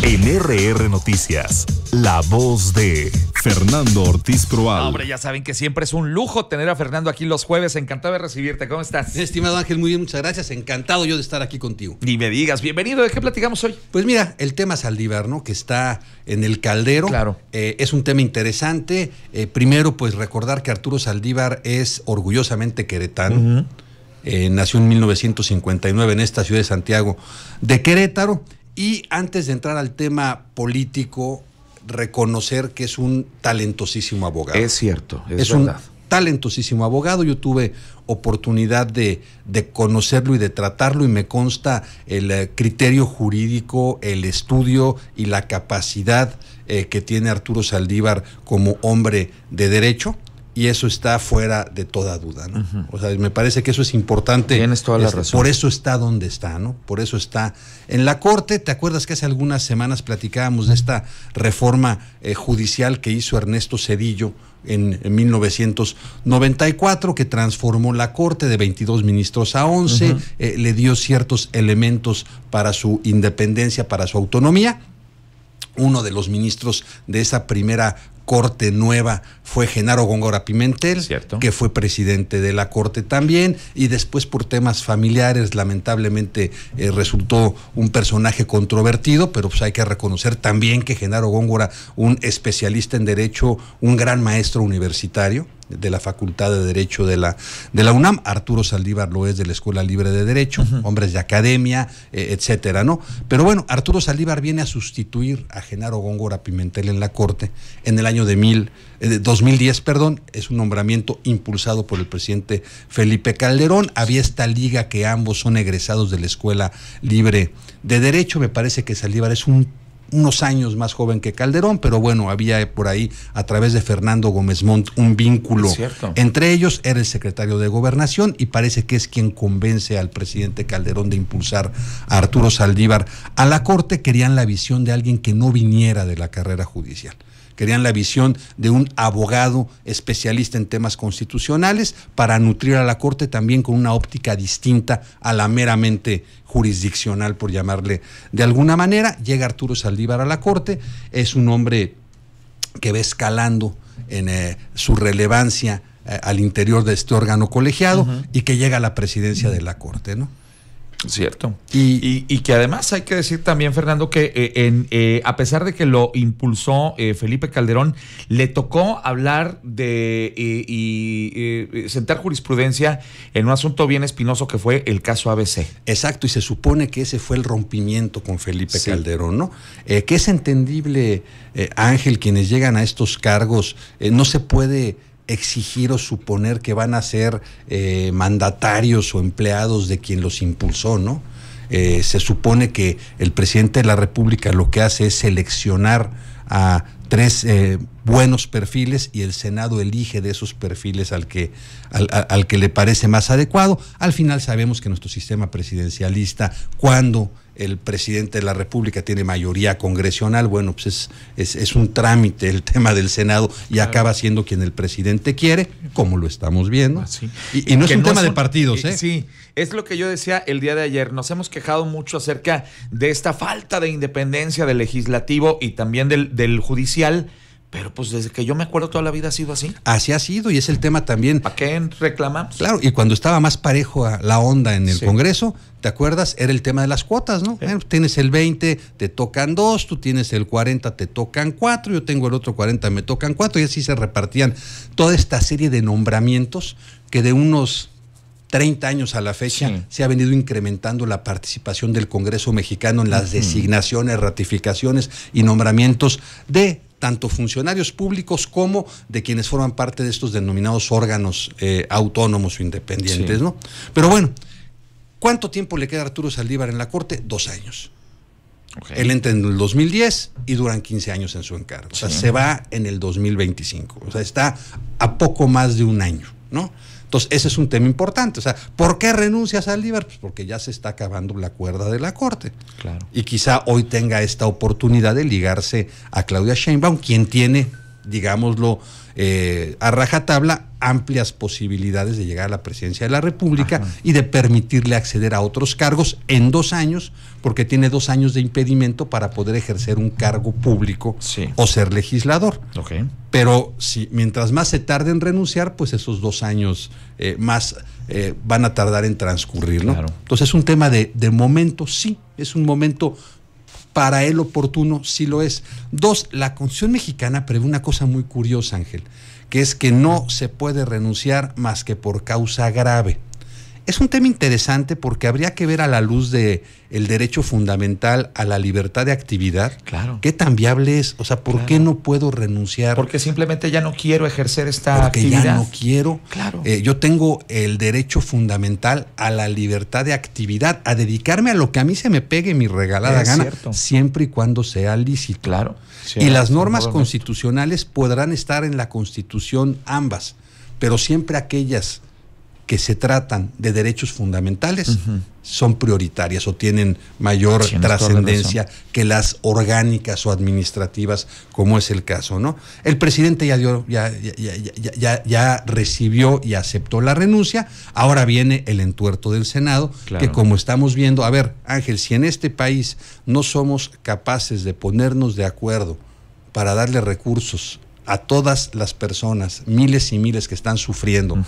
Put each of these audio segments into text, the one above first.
En RR Noticias, la voz de Fernando Ortiz Proal. Hombre, ya saben que siempre es un lujo tener a Fernando aquí los jueves. Encantado de recibirte. ¿Cómo estás? Estimado Ángel, muy bien, muchas gracias. Encantado yo de estar aquí contigo. Ni me digas. Bienvenido. ¿De qué platicamos hoy? Pues mira, el tema Saldívar, ¿no? Que está en el caldero. Claro. Es un tema interesante. Primero, pues recordar que Arturo Saldívar es orgullosamente queretano. Nació en 1959 en esta ciudad de Santiago de Querétaro. Y antes de entrar al tema político, reconocer que es un talentosísimo abogado. Es cierto, es un verdad. talentosísimo abogado. Yo tuve oportunidad de conocerlo y de tratarlo, y me consta el criterio jurídico, el estudio y la capacidad que tiene Arturo Saldívar como hombre de derecho. Y eso está fuera de toda duda, ¿no? O sea, me parece que eso es importante. Tienes toda la razón. Por eso está donde está, ¿no? Por eso está en la Corte. ¿Te acuerdas que hace algunas semanas platicábamos de esta reforma judicial que hizo Ernesto Zedillo en 1994, que transformó la Corte de 22 ministros a 11, le dio ciertos elementos para su independencia, para su autonomía? Uno de los ministros de esa primera Corte nueva fue Genaro Góngora Pimentel, ¿cierto?, que fue presidente de la Corte también, y después por temas familiares lamentablemente resultó un personaje controvertido, pero pues hay que reconocer también que Genaro Góngora, un especialista en derecho, un gran maestro universitario de la Facultad de Derecho de la UNAM. Arturo Saldívar lo es de la Escuela Libre de Derecho, hombres de academia, etcétera, ¿no? Pero bueno, Arturo Saldívar viene a sustituir a Genaro Góngora Pimentel en la Corte en el año 2010, es un nombramiento impulsado por el presidente Felipe Calderón. Había esta liga que ambos son egresados de la Escuela Libre de Derecho. Me parece que Saldívar es unos años más joven que Calderón, pero bueno, había por ahí, a través de Fernando Gómez Montt, un vínculo entre ellos. Era el secretario de Gobernación y parece que es quien convence al presidente Calderón de impulsar a Arturo Saldívar a la Corte. Querían la visión de alguien que no viniera de la carrera judicial. Querían la visión de un abogado especialista en temas constitucionales para nutrir a la Corte también con una óptica distinta a la meramente jurisdiccional, por llamarle de alguna manera. Llega Arturo Saldívar a la Corte, es un hombre que va escalando en su relevancia al interior de este órgano colegiado y que llega a la presidencia de la Corte, ¿no? Cierto. Y que además hay que decir también, Fernando, que a pesar de que lo impulsó Felipe Calderón, le tocó hablar de sentar jurisprudencia en un asunto bien espinoso que fue el caso ABC. Exacto, y se supone que ese fue el rompimiento con Felipe Calderón, ¿no? Que es entendible, Ángel, quienes llegan a estos cargos, no se puede exigir o suponer que van a ser mandatarios o empleados de quien los impulsó, ¿no? Se supone que el presidente de la República lo que hace es seleccionar a tres buenos perfiles y el Senado elige de esos perfiles al que le parece más adecuado. Al final sabemos que nuestro sistema presidencialista, cuando el presidente de la República tiene mayoría congresional, bueno, pues es un trámite el tema del Senado y acaba siendo quien el presidente quiere, como lo estamos viendo. Sí. Y no es un tema de partidos, ¿eh? Sí, es lo que yo decía el día de ayer. Nos hemos quejado mucho acerca de esta falta de independencia del legislativo y también del judicial. Pero pues desde que yo me acuerdo toda la vida ha sido así. Así ha sido, y es el tema también. ¿Para qué reclamamos? Claro, y cuando estaba más parejo a la onda en el Congreso, ¿te acuerdas? Era el tema de las cuotas, ¿no? Tienes el 20, te tocan 2, tú tienes el 40, te tocan 4, yo tengo el otro 40, me tocan 4, y así se repartían toda esta serie de nombramientos que de unos 30 años a la fecha se ha venido incrementando la participación del Congreso mexicano en las designaciones, ratificaciones y nombramientos de tanto funcionarios públicos como de quienes forman parte de estos denominados órganos autónomos o independientes, ¿no? Pero bueno, ¿cuánto tiempo le queda a Arturo Saldívar en la Corte? 2 años. Él entra en el 2010 y duran 15 años en su encargo. O sea, se va en el 2025. O sea, está a poco más de un año, ¿no? Entonces, ese es un tema importante. O sea, ¿por qué renuncia a Saldívar? Pues porque ya se está acabando la cuerda de la Corte. Claro. Y quizá hoy tenga esta oportunidad de ligarse a Claudia Sheinbaum, quien tiene digámoslo a rajatabla, amplias posibilidades de llegar a la presidencia de la República. Ajá. Y de permitirle acceder a otros cargos en 2 años, porque tiene 2 años de impedimento para poder ejercer un cargo público, sí, o ser legislador. Okay. Pero si mientras más se tarde en renunciar, pues esos 2 años más van a tardar en transcurrir, ¿no? Claro. Entonces es un tema de momento, sí, es un momento para él oportuno, sí lo es. 2, la Constitución mexicana prevé una cosa muy curiosa, Ángel, que es que no se puede renunciar más que por causa grave. Es un tema interesante porque habría que ver a la luz de el derecho fundamental a la libertad de actividad. Claro. ¿Qué tan viable es? O sea, ¿por qué no puedo renunciar? Porque simplemente ya no quiero ejercer esta actividad. Porque ya no quiero. Claro. Yo tengo el derecho fundamental a la libertad de actividad, a dedicarme a lo que a mí se me pegue mi regalada gana, cierto, siempre y cuando sea lícito. Claro. Sí, y las normas constitucionales podrán estar en la Constitución ambas, pero siempre aquellas que se tratan de derechos fundamentales son prioritarias o tienen mayor trascendencia que las orgánicas o administrativas, como es el caso, ¿no? El presidente ya recibió y aceptó la renuncia. Ahora viene el entuerto del Senado, claro, que como estamos viendo, a ver, Ángel, si en este país no somos capaces de ponernos de acuerdo para darle recursos a todas las personas, miles y miles que están sufriendo,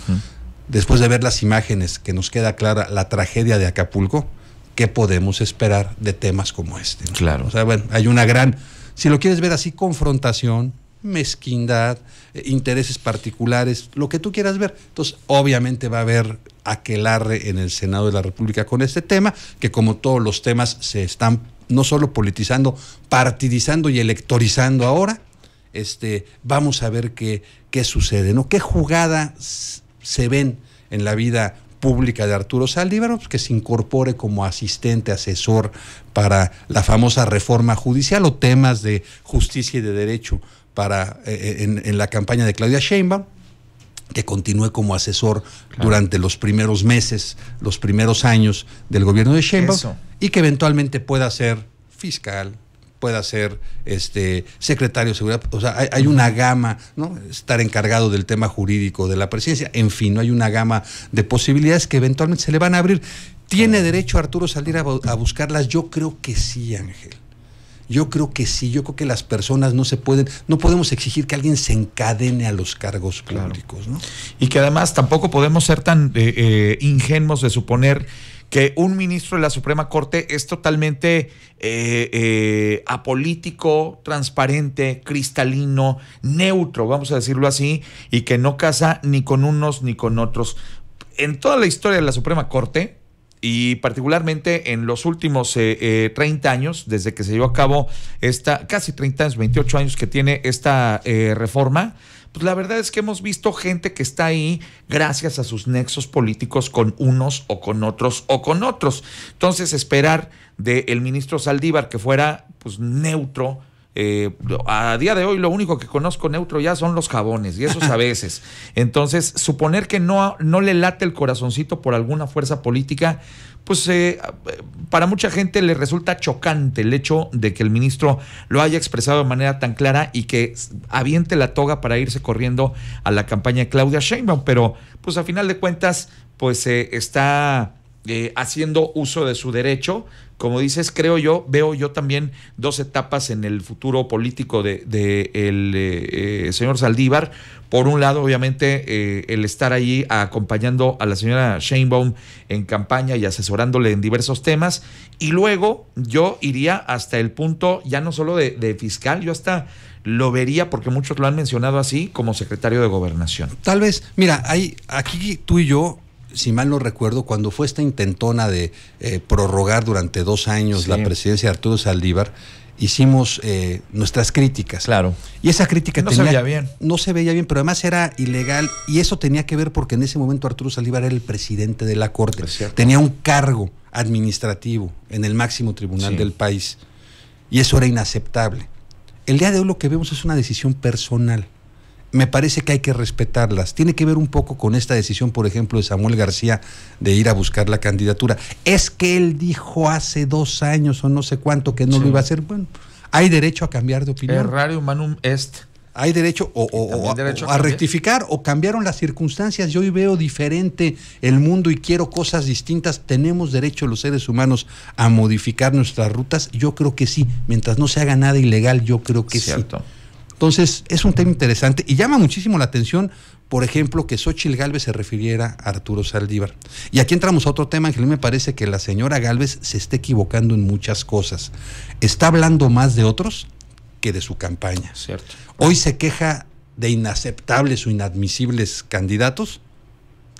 después de ver las imágenes que nos queda clara la tragedia de Acapulco, ¿qué podemos esperar de temas como este, ¿no? Claro. O sea, bueno, hay una gran, si lo quieres ver así, confrontación, mezquindad, intereses particulares, lo que tú quieras ver. Entonces, obviamente va a haber aquelarre en el Senado de la República con este tema, que como todos los temas se están no solo politizando, partidizando y electorizando ahora. Vamos a ver qué sucede, ¿no? ¿Qué jugadas se ven en la vida pública de Arturo Saldívar? Pues que se incorpore como asistente, asesor para la famosa reforma judicial o temas de justicia y de derecho para en la campaña de Claudia Sheinbaum, que continúe como asesor, claro, durante los primeros meses, los primeros años del gobierno de Sheinbaum. Eso. Y que eventualmente pueda ser fiscal, pueda ser secretario de seguridad. O sea, hay una gama, ¿no? Estar encargado del tema jurídico de la presidencia. En fin, no hay una gama de posibilidades que eventualmente se le van a abrir. ¿Tiene derecho Arturo Saldívar a buscarlas? Yo creo que sí, Ángel. Yo creo que sí. Yo creo que las personas no podemos exigir que alguien se encadene a los cargos públicos, claro, ¿no? Y que además tampoco podemos ser tan ingenuos de suponer que un ministro de la Suprema Corte es totalmente apolítico, transparente, cristalino, neutro, vamos a decirlo así, y que no casa ni con unos ni con otros. En toda la historia de la Suprema Corte, y particularmente en los últimos 30 años, desde que se llevó a cabo casi 30 años, 28 años que tiene esta reforma, pues la verdad es que hemos visto gente que está ahí gracias a sus nexos políticos con unos o con otros o con otros. Entonces, esperar del ministro Saldívar que fuera pues neutro, a día de hoy lo único que conozco neutro ya son los jabones, y esos a veces. Entonces, suponer que no le late el corazoncito por alguna fuerza política, pues para mucha gente le resulta chocante el hecho de que el ministro lo haya expresado de manera tan clara y que aviente la toga para irse corriendo a la campaña de Claudia Sheinbaum, pero pues a final de cuentas pues está haciendo uso de su derecho. Como dices, veo yo también 2 etapas en el futuro político de el señor Saldívar. Por un lado, obviamente, el estar allí acompañando a la señora Sheinbaum en campaña y asesorándole en diversos temas. Y luego yo iría hasta el punto ya no solo de fiscal, yo hasta lo vería, porque muchos lo han mencionado así, como secretario de Gobernación. Tal vez, mira, aquí tú y yo, si mal no recuerdo, cuando fue esta intentona de prorrogar durante 2 años la presidencia de Arturo Saldívar, hicimos nuestras críticas. Claro. Y esa crítica no se veía bien. No se veía bien, pero además era ilegal, y eso tenía que ver porque en ese momento Arturo Saldívar era el presidente de la Corte. Tenía un cargo administrativo en el máximo tribunal del país, y eso era inaceptable. El día de hoy lo que vemos es una decisión personal. Me parece que hay que respetarlas. Tiene que ver un poco con esta decisión, por ejemplo, de Samuel García de ir a buscar la candidatura. Es que él dijo hace 2 años o no sé cuánto que no lo iba a hacer. Bueno, hay derecho a cambiar de opinión. Errare humanum est. hay derecho a rectificar, o cambiaron las circunstancias. Yo hoy veo diferente el mundo y quiero cosas distintas. ¿Tenemos derecho los seres humanos a modificar nuestras rutas? Yo creo que sí. Mientras no se haga nada ilegal, yo creo que Cierto. sí. Entonces, es un tema interesante y llama muchísimo la atención, por ejemplo, que Xóchitl Gálvez se refiriera a Arturo Saldívar. Y aquí entramos a otro tema, Ángel. Me parece que la señora Gálvez se está equivocando en muchas cosas. Está hablando más de otros que de su campaña. Cierto. Hoy se queja de inaceptables o inadmisibles candidatos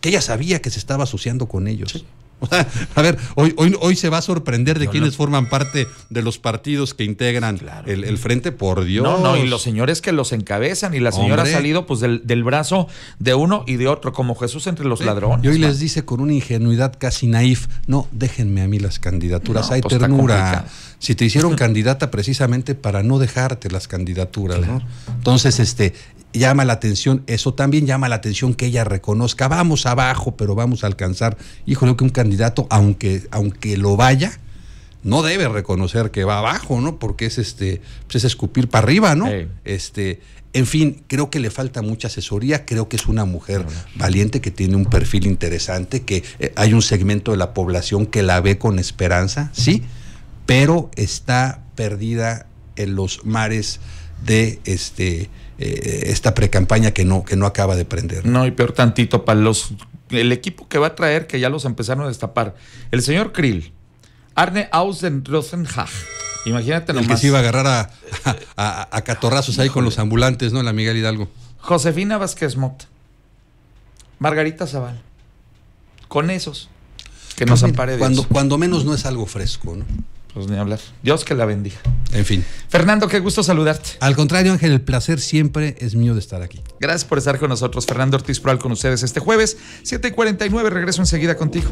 que ella sabía que se estaba asociando con ellos. Sí. O sea, a ver, hoy se va a sorprender de quienes forman parte de los partidos que integran el frente, por Dios. No, y los señores que los encabezan, y la señora ha salido pues del brazo de uno y de otro, como Jesús entre los ladrones. Y hoy les dice con una ingenuidad casi naif, no, déjenme a mí las candidaturas, hay pues ternura. Si te hicieron candidata precisamente para no dejarte las candidaturas, ¿no? Entonces, llama la atención, eso también llama la atención que ella reconozca, vamos abajo, pero vamos a alcanzar. Híjole, que un candidato, aunque lo vaya, no debe reconocer que va abajo, ¿no? Porque es pues es escupir para arriba, ¿no? Hey. En fin, creo que le falta mucha asesoría, creo que es una mujer valiente, que tiene un perfil interesante, que hay un segmento de la población que la ve con esperanza, sí, pero está perdida en los mares de esta precampaña que no acaba de prender. No, y peor tantito para el equipo que va a traer, que ya los empezaron a destapar. El señor Krill, Arne Ausen-Rosenhag. Imagínate nomás. El que se iba a agarrar a catorrazos ahí con los ambulantes, ¿no? La Miguel Hidalgo. Josefina Vázquez Mota. Margarita Zavala. Con esos. Que nos ampare Dios. Cuando menos no es algo fresco, ¿no? Pues ni hablar. Dios que la bendiga. En fin. Fernando, qué gusto saludarte. Al contrario, Ángel, el placer siempre es mío de estar aquí. Gracias por estar con nosotros. Fernando Ortiz Proal con ustedes este jueves, 7:49. Regreso enseguida contigo.